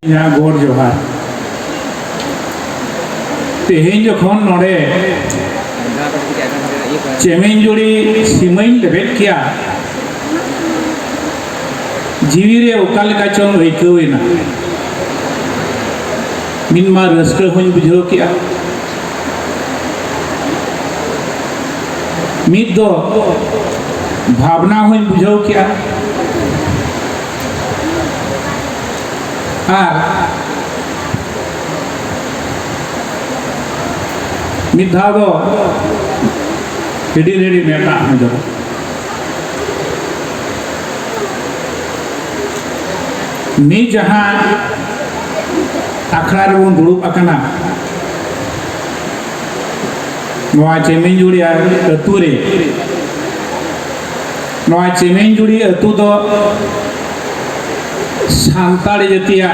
यहाँ गोर जोहार तेहें जखन नोड़े चेमेंजुड़ी सीमाइन लेबेद किया जीवी रे ओकाल का चों अइकौइना मिनमा रस्क हों बुझाव किया मिद दो भावना हों बुझाव किया आर मिद धाव दो हिडी रेडी मेटा जो नी जहाँ आखड़ा रे बन दुड़ुब आकना नोआ चेमेंजुड़ी अतु रे नोआ चेमेंजुड़ी अतु दो सान्ताड़ जातिया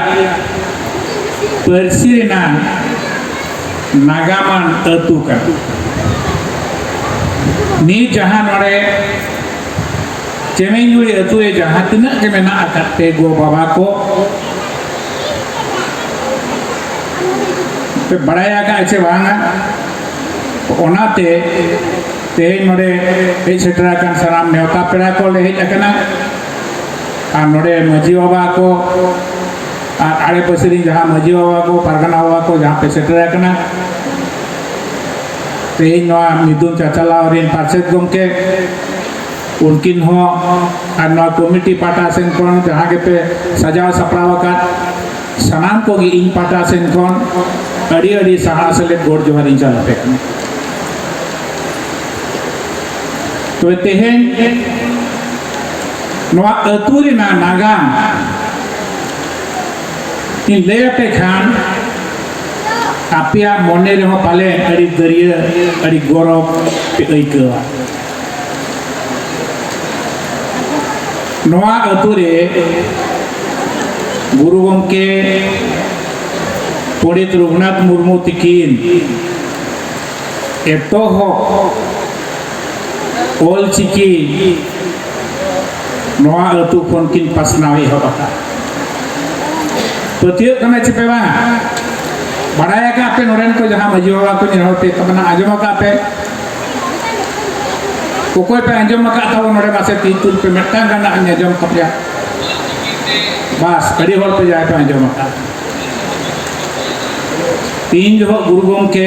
पार्सी रेना नागामान अतु का नी जहाँ नोड़े चेमेंजुड़ी अतु रे जहाँ तिनाक के मेना आकाते गो बाबा को पे बड़ाया का अच्छे वांगा ओनाते तेहें नोड़े हेज सेटरा कान सनाम नेवता पेड़ा को ले हेज अकना और नोड़े मजी बाबा को और आड़े पसरी जहाँ मजी बाबा को पारगना बाबा को जहाँ पे सेटरा कना तेहें नोआ मिदुन चाचाला और इन पार्षद गोमके उनकिन हो और नोआ कमिटी पाटा सेन कोन जहाँ के पे सजाव सपड़ाव का सनाम को गी इन पाटा सेन कोन अड़ी अड़ी सहा सले गोड़ जोहार इन चल पे तो तेहें नोआ अतु रेना नागाम इन लेते खान आपिया मोने रे हो पाले अड़ी दरिया अड़ी गौरव पे अइकवा नोआ अतु रे गुरु गमके पंडित रघुनाथ मुर्मू तिकिन एतो हो ओल चिकी नोआ अतु खन किन पासनावी हो बता पतियो कने चेपे बा बड़ाया का पे नोरेन को जहां मजी बाबा को निरहोते कमना आजमा का पे कोई पे अंजम का था नोरे मासे तीन तुल पे मेटा गना अंजम कपया बस कड़ी होल पे जाए पे अंजम का तीन जो गुरु गमके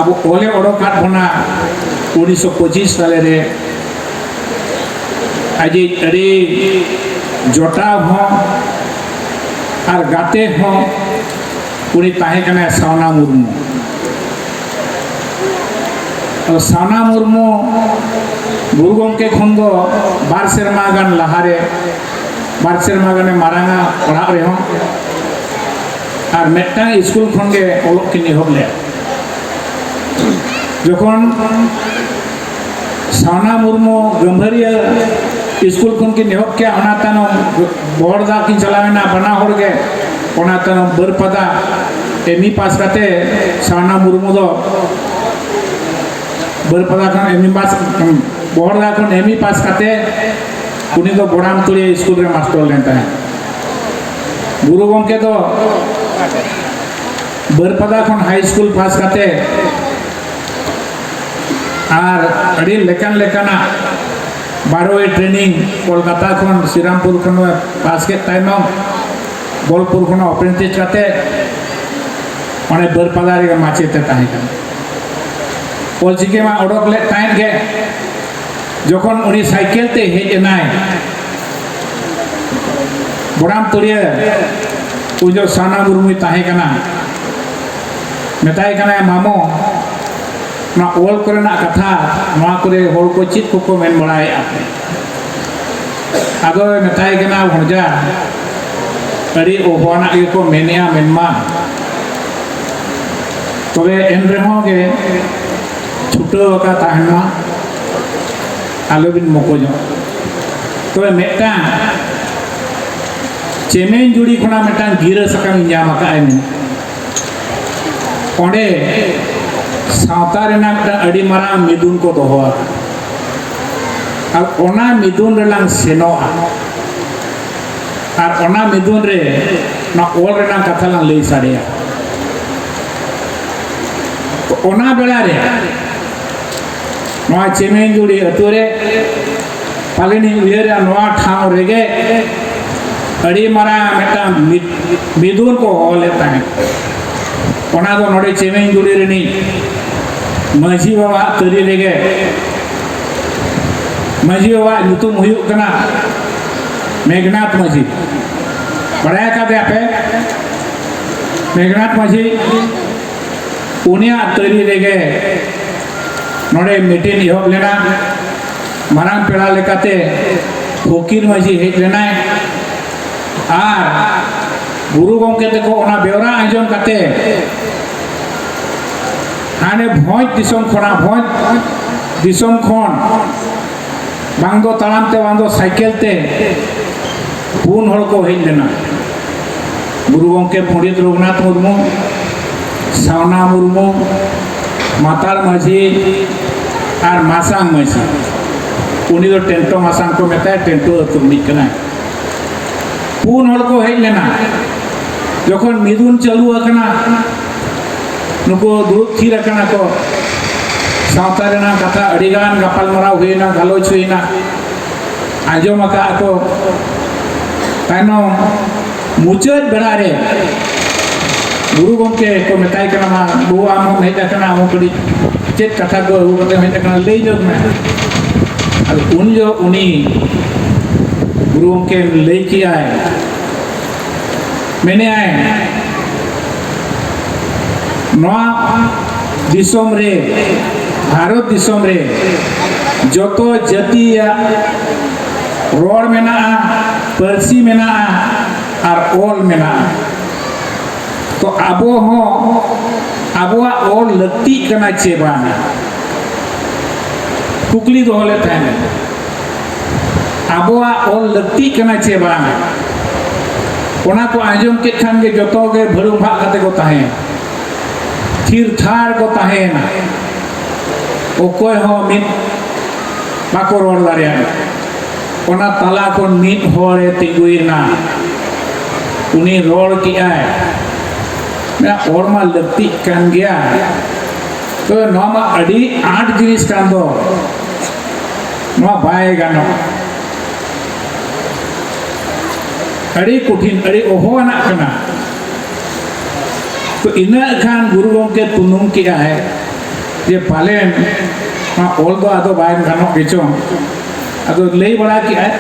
अब ओले ओडोकाट बना 1925 साले रे आज अड़ी जोटा हो और गाते हो उनी ताहे कने सावना मुर्मू और सावना मुर्मू गुरु गमके खन दो बार सेरमा गान लहारे बार सेरमा गाने मारांगा पढ़ा रे हो और मेटा स्कूल खन गे ओलोक किनी होबले जखन सावना मुर्मू गंभीरिया स्कूल खन की नेहब के ओना तानो बोर्डा की चलावेना बना होड़ गे ओना तानो बरपदा एमई पास करते सावना मुर्मू दो बरपदा खन एमई पास बोर्डा खन एमई पास करते उनी दो बोड़ाम तुले स्कूल रे मास्टर लेता है गुरु गमके दो बरपदा खन हाई स्कूल पास करते और अड़ी लेकन लेकना 12 ट्रेनिंग कोलकाता खन श्रीरामपुर खन पास के टाइम बोलपुर खन अप्रेंटिस करते ओने बरपदा रे माचेते ताहे कन ओलचिके मा ओडक ले ताइन गे जखन उनी साइकेल ते हेज एनाय बोड़ाम तुरिया उजो साना मुर्मू ताहे कना मेताय कना मामो ना ओल करना कथा ना करे होल को चित को मेन बड़ाय आपे आगो मेताय कना भणजा अड़ी ओहवाना के को मेनिया मेनमा तबे एन रेहो गे छुटो का ताहना आलोबिन मको जो तबे मेटा चेमेंजुड़ी खना मेटा गिरा सकाम जाम का आइन ओंडे सावता रेना अड़ी मारा मिदुन को दोहवा और ओना मिदुन रेलांग सेनोआ और ओना मिदुन रे ना ओल रेना कथा लांग लई साड़िया तो ओना बेला रे नवा चेमेंजुड़ी अतुरे पालिनी उयरा नवा ठाव रेगे अड़ी मारा मेटा मिदुन को ओले ताहे ओना दो नोडे चेमेंजुड़ी रेनी माझी बाबा तरी रेगे माझी बाबा नुतुम हुयुग कना मेघनाथ माझी बड़ाया का दे आपे मेघनाथ माझी उनिया तरी रेगे नोडे मीटिंग इहोब लेना मारांग पेड़ा लेकाते फकीर माझी हेज लेना आर गुरु गंके तको ओना बेवरा आंजम काते हाने भोज दिसम खोना भोज दिसम खोन बांगदो तालामते बांगदो साइकेल ते पुन हड़ को हेज लेना गुरु गंके पंडित रघुनाथ मुर्मू सावना मुर्मू मातार माझी और मासांग माझी उनी दो टेंटो मासांग को मेता टेंटो तुमनी कना पुन हड़ को हेज लेना जखन मिदुन चालू अकना नुको दुरुब थीर अकना को सावता रेना कथा अड़ीगान गपाल मराव हुईना गालोच हुईना आंजम अका को तानो मुचाद बेड़ा रे गुरु गंके को मेताय कना मा बो आम हम हेज अकना हम कड़ी चेत कथा को अगु कते हेज अकना लई जोग में अब उन जो उनी गुरु गंके लई किया है मैंने आए नवा दिसोम रे भारत दिसोम रे जोतो जातिया रोड मेना परसी मेना और ओल मेना तो आबो हो आबोआ ओल लत्ती कना चेबाना कुकली दो होले थाने आबोआ ओल लत्ती कना चेबाना ओना को आंजम के खान के जोतो के भरुम भाग कते को ताहे थीर थार को ताहे ना ओकोय हो मिन बाको रोड दारिया ओना ताला को मिन होरे तिगुइना उनी रोड की आए मैं और मा लगती कान गया तो नोमा अड़ी 8 जिनिस कान दो नोमा बाय गानो अड़ी कुठिन अड़ी ओहो ना कना तो इना खान गुरु गंके तुनुम किया है ये पालेन मा ओल दो आदो बाय गानो केचो आदो लई बड़ा किया है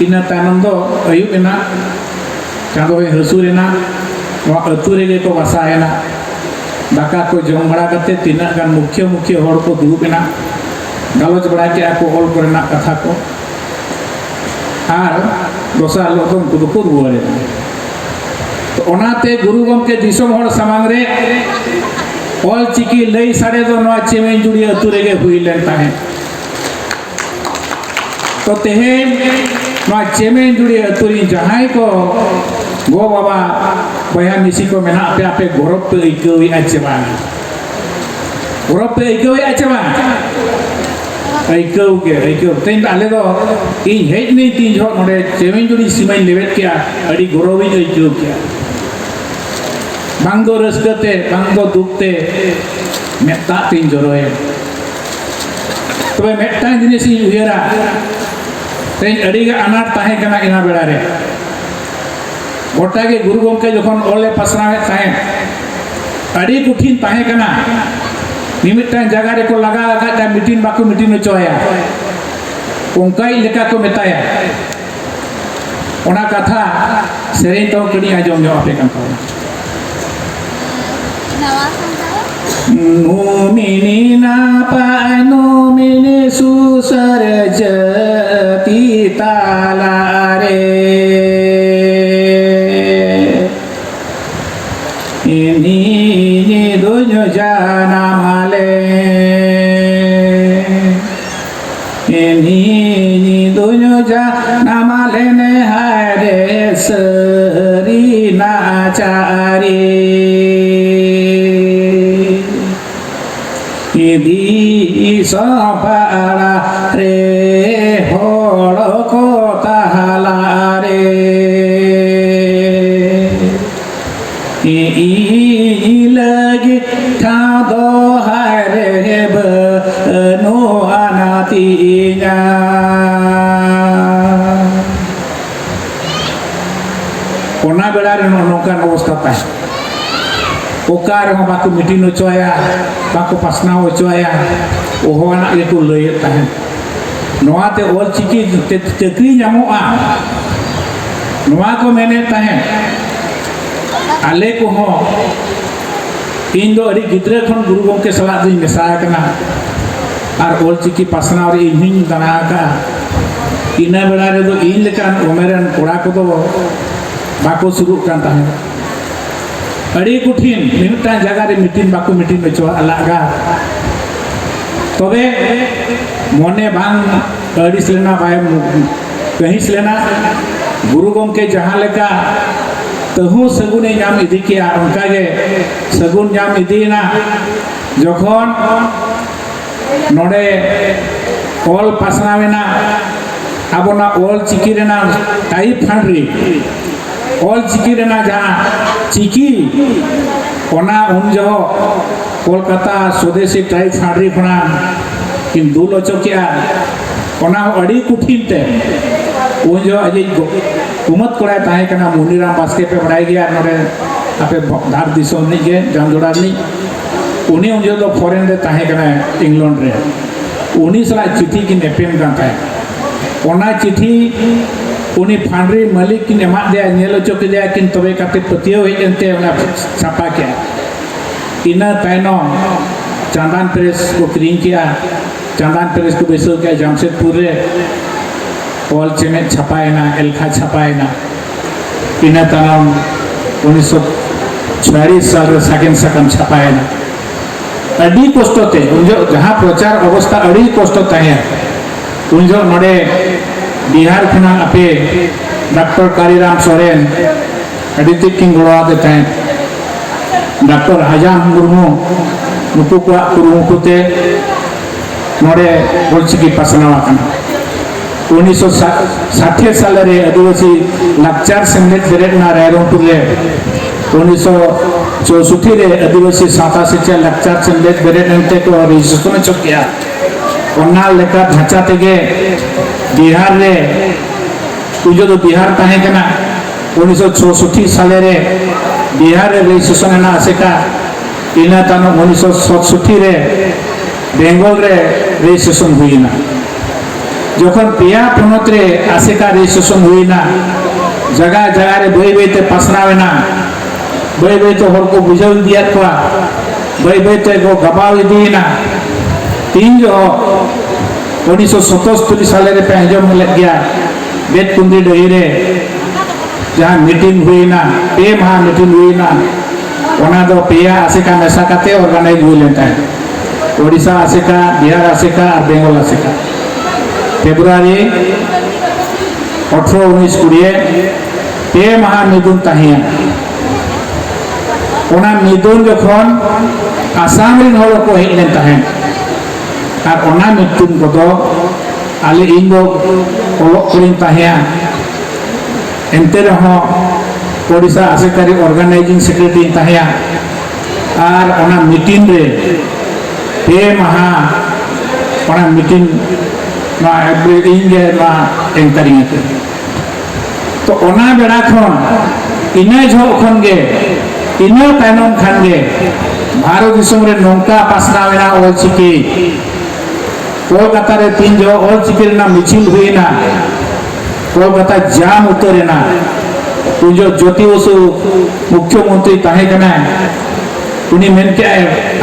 इना तानम दो अयुब इना चांदो हसुरेना अतुरे के को वसायना दाका को जम बड़ा करते तीना गान मुख्य मुख्य होड़ को दुरुबेना गालोच बड़ा के को ओल करना कथा को आर दोसा लोगों को दुको रुवारे तो ओनाते गुरु गंके दिसम होड़ समांग रे ओल चिकी लई साड़े दो नवा चेमेंजुड़ी अतुरे के हुई लेन ताहे तो तेहेन नवा चेमेंजुड़ी अतुरी जहां को गो बाबा बया मिसी को मेना पे आपे गौरव पे इकवी आचेबा गौरव पे इकवी आचेबा इकव के इकव तेन आले दो इन हेज नहीं तीन जो नोडे चेमेंजुड़ी सीमाई लेवेट किया अड़ी गौरव ही इकव किया बांगदो रसकते बांगदो दुखते मेता तीन जरोए तो मेटा जिनिस उयरा तेन अड़ी का अनाथ ताहे कना इना बेड़ा रे गोटा के गुरु गंके जखन ओले पसरावे ताहे अड़ी कुठिन ताहे कना निमित्तान जगह रे को लगा लगा मीटिंग बाको मीटिंग चोया उनकाई लेका को मेताया ओना कथा सेरेन तो कड़ी आजम जो आपे कन को नोमिनी ना पानोमिनी सुसर जति ताला रे ini dunia jana male ini dunia jana male ne hare seri nachari idi sapara re holo ko tahala re lagi kado hare beno anatinya kona belare nongkan অবস্থা তাই ওকার বাকু মিটিং হচোয়া বাকু পাসনা হচোয়া ওহনা একটু লই তাহেন নোয়াতে অল চিকি চাকরি ᱧᱟᱢᱚᱜᱼᱟ নোয়া को मेने ताहें आले को हो इन दो अड़ी गिद्रे खन गुरु गंके सलाह दिन मेसा कना और ऑल चिकी पासना और इन्हिं दना का इना बेड़ा रे दो इन लेकान उमेरन कोड़ा को दो बाको शुरू कान ताहें अड़ी कुठिन मिनटा जगह रे मीटिंग बाको मीटिंग में चो अलगा तबे मोने बांग अड़ी लेना बाय कहीं से लेना गुरु गंके जहाँ लेका तहु सगुने नाम इदी किया उनका के सगुन नाम इदी ना जखन नोडे ऑल पासना में ना अब ना ऑल चिकी रे ना टाइप फंड्री ऑल चिकी रे ना जहाँ चिकी ओना उन जो कोलकाता स्वदेशी टाइप फंड्री खना किन दूल चौकिया ओना अड़ी कुठिन ते उन जो अजय कुमत कोड़ा ताहे कना मुनीराम बास्के पे बढ़ाई गया नोरे आपे धार दिसों नहीं के जानजोड़ा नहीं उन्हीं उन जो तो फॉरेन रे ताहे कना इंग्लैंड रे उन्हीं सला चिट्ठी की नेपेन करता है ओना चिट्ठी उन्हीं फांडरी मालिक की नेमा दे नेलो चौके दे किन तबे काते पतियो है जंते उना छापा के इना ताइनो चांदान प्रेस को क्रीम किया चांदान प्रेस को बेसो किया जमशेदपुर रे ऑल चेमेट छपाए ना एलखा छपाए ना इना तनाम 1946 साल सेकंड सकम छपाए ना अड़ी कोष्टते उनजो जहाँ प्रचार अवस्था अड़ी कोष्टता है उनजो नोडे बिहार खुना अपे डॉक्टर कारीराम सोरेन अड़ी तिकिंग गोड़ा देते हैं डॉक्टर हजाम मुर्मू नुकु को कुरुमुकुते नोडे बोलचिकी पासनावा कना 1960 साल रे आदिवासी लाचार सेमलेट बेरेट ना रायरंगपुर रे 1964 रे आदिवासी साता शिक्षा लाचार सेमलेट बेरेट नते को रजिस्ट्रेशन चकिया ओना लेका ढांचा तेगे बिहार रे उजो तो बिहार ताहे कना 1964 साल रे बिहार रे रजिस्ट्रेशन ना आसेका इना तानो 1967 रे बेंगल रे रजिस्ट्रेशन हुईना जखन पिया पनत रे आसेका रजिस्ट्रेशन हुईना जगह जगह रे बई बई ते पासनावेना बई बई तो हर को बुझाव दिया कोआ बई बई ते को गबाव दीना तीन जो 1977 साल रे पे अंजम ले गया बेत कुंदी डही रे जहां मीटिंग हुईना पे महा मीटिंग हुईना ओना दो पिया आसेका मेसा काते ऑर्गेनाइज हुई लेता है ओडिशा आसेका बिहार आसेका और बेंगल आसेका फेब्रुआरी 18-19-20 पे महा मिदुन ताहिया ओना मिदुन जखन आसाम रिन हर को हेज लेन ताहेन और ओना मिदुन को दो आले इन दो ओलोक करिन ताहिया एंते रहो ओडिशा आसेकारी ऑर्गेनाइजिंग सेक्रेटरी ताहिया और ओना मीटिंग रे पे महा ओना मीटिंग ना एवरी इंगे ना एंकरिंग के तो ओना बेड़ा खन इना झो खन गे इना तायनम खान गे भारत दिसम रे नौका पासनावेना ऑल चिकी कोलकाता रे तीन जो ऑल चिकी ना मिचिल हुईना कोलकाता जाम उतरेना जो ज्योति बसु मुख्यमंत्री ताहे कना उनी मेन के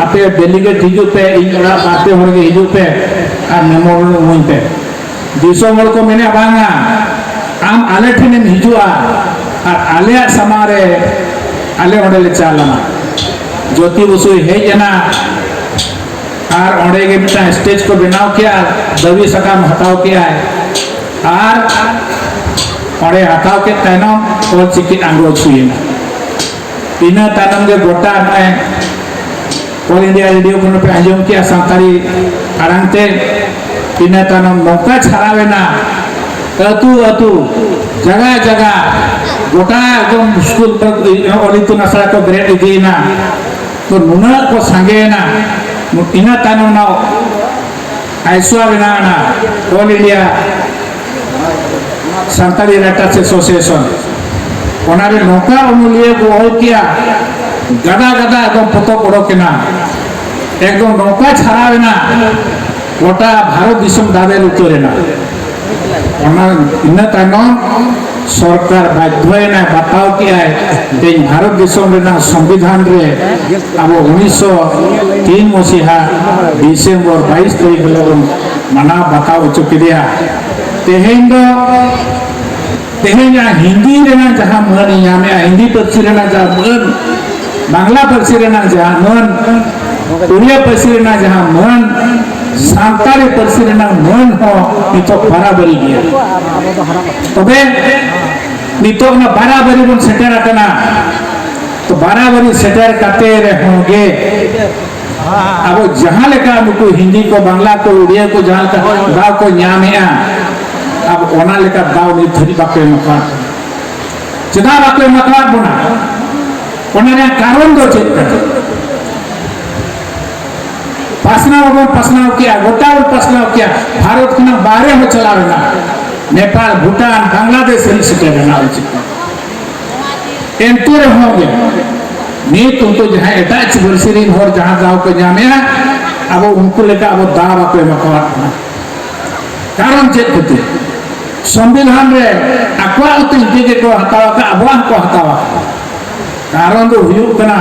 आपे डेलीगेट हिजु पे इनरा बाते होर के हिजु पे और मेमोरियल मुइन पे दिसोम हर को मेने बांगा आम आले ठिने हिजुआ और आले समारे आले ओडे चालना ज्योति बसु हेजना और ओडे के मिटा स्टेज को बनाव किया दवी सकाम हटाव किया और ओडे हटाव के तैनो और चिकी आंगो छुईना इना तानम के गोटा में ऑल इंडिया रेडियो को पे आंजम किया सांतारी आरंगते इना तानम नौका छरावेना अतु अतु जगह जगह गोटा एकदम स्कूल अलितुन आसरा को ग्रेड इदीना तो नुना को सांगेना इना तानो ना आइसुआ बनाना all India Santali writers association ओनारे नौका अनुलिए को ऑल किया गदा गदा एकदम पतो पड़ो के ना एकदम नौका छाड़ा ना गोटा भारत दिसम दादे उतरे ना ओना इना तानो सरकार बाध्य ना बताओ किया है भारत दिसम रेना संविधान रे अब 1903 मसीहा डिसेम्बर 22 तारीख लोगन मना बताओ चुकिया तेहें हिंदी रेना जहां मन यामे हिंदी पर्सी रेना जहां मन बांग्ला पर्सी रेना जहां मन उड़िया पर्सी रेना जहां मन सांताली पर्सी रेना मन हो नितो बराबरी गया तबे नितो ना बराबरी बन सेटर आकना तो बराबरी सेटर करते रहोगे अब जहां लेका नुको हिंदी को बांग्ला को उड़िया को जहां का गांव को न्यामेआ अब ओना लेका दाव नि धरी बाके मका चदा बाके मका बना ओना ने कारण दो चेक कर पासना किया गोटा पासना किया भारत के बाहर में चला रहा नेपाल भूटान बांग्लादेश से ना एंतुरे होंगे नीत उनको जहां एटाच बरसीरीन और जहां गांव को जामे अब उनको लेकर अब दाव बाके मका कारण चेक करते संविधान रे आकवा उती जे को हतावा का अबवा को हतावा कारण दो हुयु कना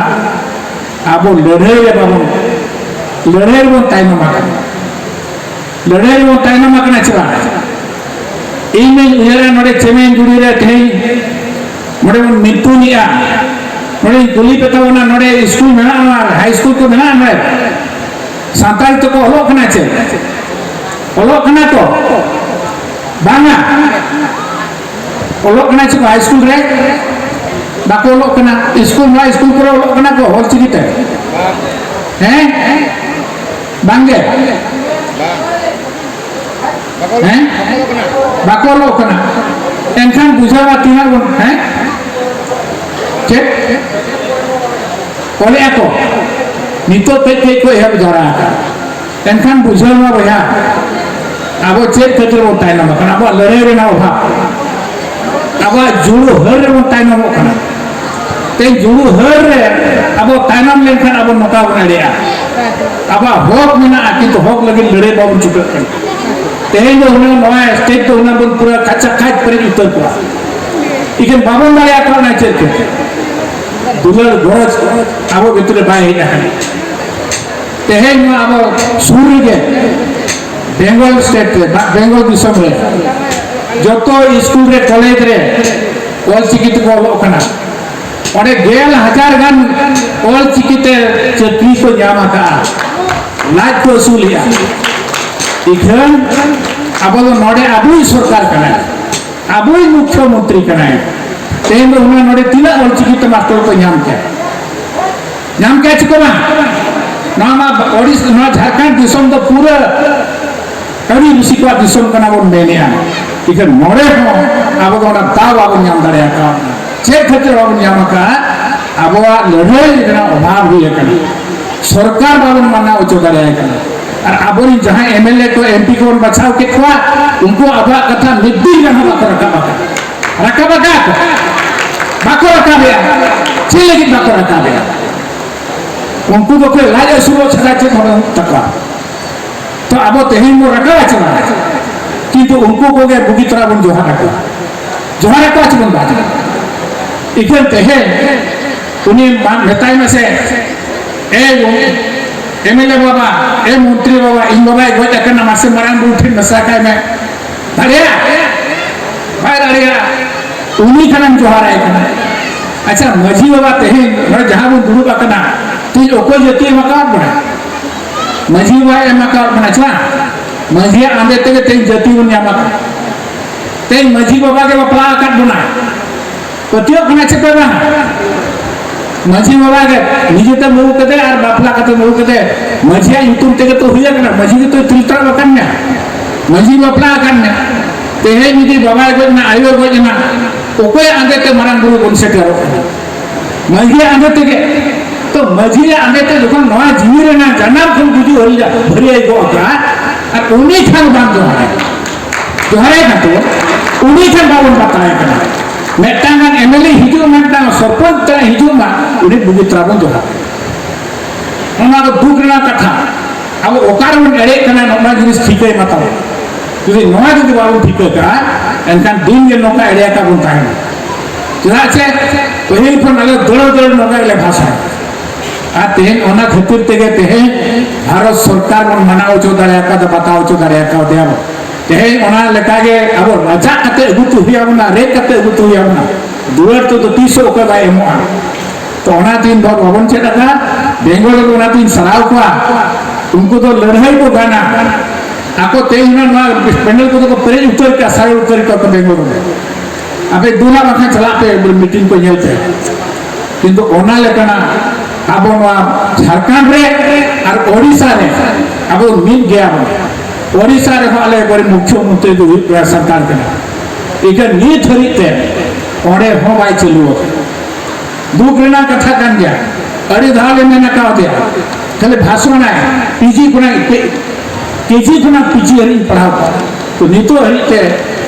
आबो लड़ाई रे बाबू लड़ाई बन ताइनो माकना चला इन उयरा नडे चेमेन जुड़ी रे थे नडे मितुनिया नडे गुली पेतावना नडे स्कूल मेना हाई स्कूल को मेना नडे सांताल तो को हलो कना चे हलो कना तो बांगा हलो कना चे हाई स्कूल रे बाको हलो कना स्कूल को हलो कना को हल चिकिते हैं बांगे हैं बाको हलो कना एनखान बुझावा तिना बन हैं चेक ओले को नितो ते को हेब जरा एनखान बुझावा बया अब चेक कतर बन ताइना मकना अब लड़ाई रे ना ओहा अब जुड़ो हर रे बन ताइना मकना ते जुड़ो हर रे अब ताइनाम लेनखान अब नका बनाड़िया अब हक मेना किंतु हक लगे लड़ाई बाबन चुकत तेहें जो होना नवा स्टेट तो होना बन पूरा कच्चा काट पर उत्तर को इकन बाबन दाया करना चाहिए दुलर गरज अब भितरे बाय है तेहें में अब सूर्य के बेंगल स्टेट रे बेंगल दिसम रे जतो स्कूल रे कॉलेज रे ऑल चिकित को लोकना ओडे 1000 गान ऑल चिकिते चक्री को जामा का लाज को सूलिया इखन अब नोडे अबुई सरकार कना अबुई मुख्यमंत्री कना तेन उन्हें नोडे तिला ऑल चिकित मास्टर को नाम क्या चिकोमा नामा ओडिशा ना झारखंड दिसम तो पूरा कभी बिसिकवा दिसम कना बन मेनिया इखन नोडे हो अब गोना दाव अब नाम दाड़िया का चेक खतर अब नाम का अब लड़ाई ना अभाव हुई कना सरकार बाबन माना उचो दाड़िया कना और अबोरी जहां एमएलए को एमपी को बचाव के खुआ उनको अब कथा निद्दी जहां बाको रखा गया चिल्ले की बाको रखा गया उनको तो कोई लाज सुरो छका चे थोड़ा तकवा तो अब तेही मो रखा चला किंतु उनको को गए बुगी तरह बन जोहार को बन बात इकन तेहे उन्हें नेताई में से एमएलए बाबा ए मंत्री बाबा इन बाबा गोज करना मासे मरान उठे नसा काय में धड़िया भाई धड़िया उन्हीं खनम जोहार है कना अच्छा मजी बाबा तेहे न जहां बन दुरु बकना तू ओको जति मकान बना मजी बाबा मकान बना छा मजी आंदे ते ते जति बन यामा ते मजी बाबा के बपला काट बना पतियो खना छपे बा मजी बाबा के निजे ते मुंह कदे और बापला कते मुंह कदे मजिया यूट्यूब ते तो हुया कना मजी तो तिलतर बकन्या मजी बापला कन्या तेहे निजे बाबा को ना आयो को ना ओके आगे ते मारंग बुरु बन सेटेरो माझी आगे ते तो माझी आगे ते जखन नवा जीवी रे ना जानम खन गुजु हरिया भरिया गो का और उनी खान बांध जोहारे ना तो उनी खान बाबन बताए कना मेटांगन एमएलए हिजु मेटांग सरपंच ता हिजु मा उनी बुगि त्राबन जोहा ओना तो दुख रे कथा अब ओकार मन एड़े कना नोना जिनिस ठीके बताओ जुदी नोना जुदी बाबन ठीके का एनखान दिन के नोका एड़े का बन ताहे चला छे पहिल खन अले दड़ नोका ले भाषा आ तेन ओना खातिर तेगे तेहे भारत सरकार मन मनाओ चो दाड़े का बताओ चो दाड़े का देव तेहे ओना लेकागे अब राजा कते अगुतु हुयाबना रे कते अगुतु हुयाबना दुआर तो 300 ओके बाय एमोआ तो ओना दिन भर बाबन चेडा बेंगल ओना दिन सराव को उनको तो लड़ाई को गाना आको तेना ना पेंडल को तो पेज उतर के सारे उतर के बेंगल में अबे दूना बाखा चला पे मीटिंग को नेलते किंतु ओना लेकना अब झारखंड रे और ओडिशा रे अब मिल गया ओडिशा रे वाले बड़े मुख्यमंत्री जो सरकार के इके नीत हरिते ओडे हो बाय चलु दुख रेना कथा कान गया अड़ी धाले में ना का दिया खाली भाषण है पीजी खुना केजी खुना पीजी हरि पढ़ाओ तो नीतो हरिते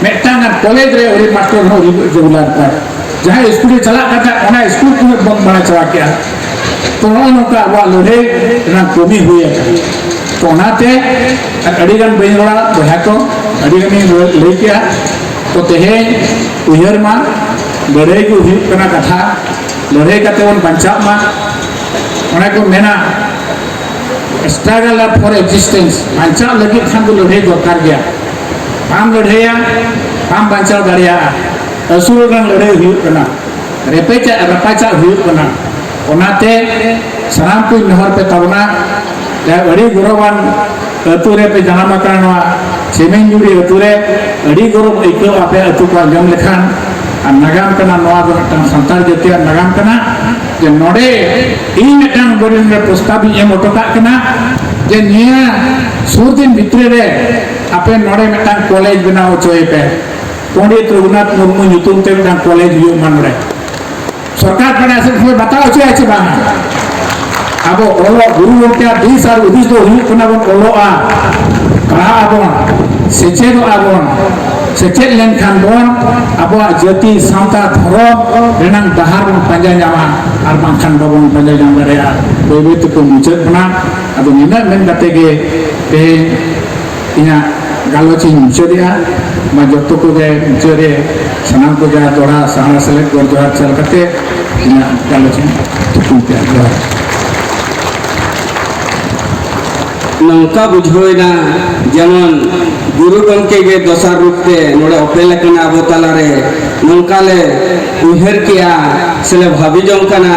मेटांग कॉलेज रे हरि मास्टर हो जोलार पर जहां स्कूल चला कथा ओना स्कूल को बंद बना चला क्या तो नोका अब लड़े कमी हुई तो अड़ीगान बड़ा बहा को अड़ीगान लई के तो तेहे उहर मा लड़ाई को हुई कथा लड़ाई करते बन बचा मा को मेना स्ट्रगल फॉर एक्जिस्टेंस बचा लगे खान तो लड़ाई दरकार गया आम लड़ाइया आम बचा दाड़िया असुर लड़ाई हुई रेपेचा रपाचा हुई ओनाते सनाम को नहर पे तबना अड़ी गौरवान अतुरे पे जनाम करना सेमेंजुड़ी अतुरे अड़ी गौरव इको आपे अतु को जम लेखान नगाम करना नवा दो मिटन संताल जतिया नगाम करना जे नोडे इ मिटन गोरिन रे प्रस्ताव एम ओटोका करना जे निया सुर दिन भितरे रे आपे नोडे मिटन कॉलेज बनाओ चोय पे पंडित रघुनाथ मुर्मू ᱧᱩᱛᱩᱢ ते मिटन कॉलेज हुई मन रे सरकार पड़ा से बताओ चे बांगा अब ओलो गुरु गोटे दिस और उदिस दो हुई कना बन ओलोआ पढ़ा आबन सेचेद आबन सेचेद लेन खान बन अब जाति सावता धर्म रेनांग डहार बन पंजा जामा और बांखान बाबन पंजा जाम दाड़ेया बेबे तो मुचाद बना अब निना मेन कते गे ते इना गालोची मुचादिया मा जतो को गे मुचादे सनाम को जा दोड़ा सहारा सेलेक्ट कर दोड़ा चल करते इना गालोची तुकुते आ नौका बुझोना जेमन गुरु गंके के दसार रूपते नोड़े अपेल कना अब तालारे नौका ले उहेर किया सेले भाभी जंकना।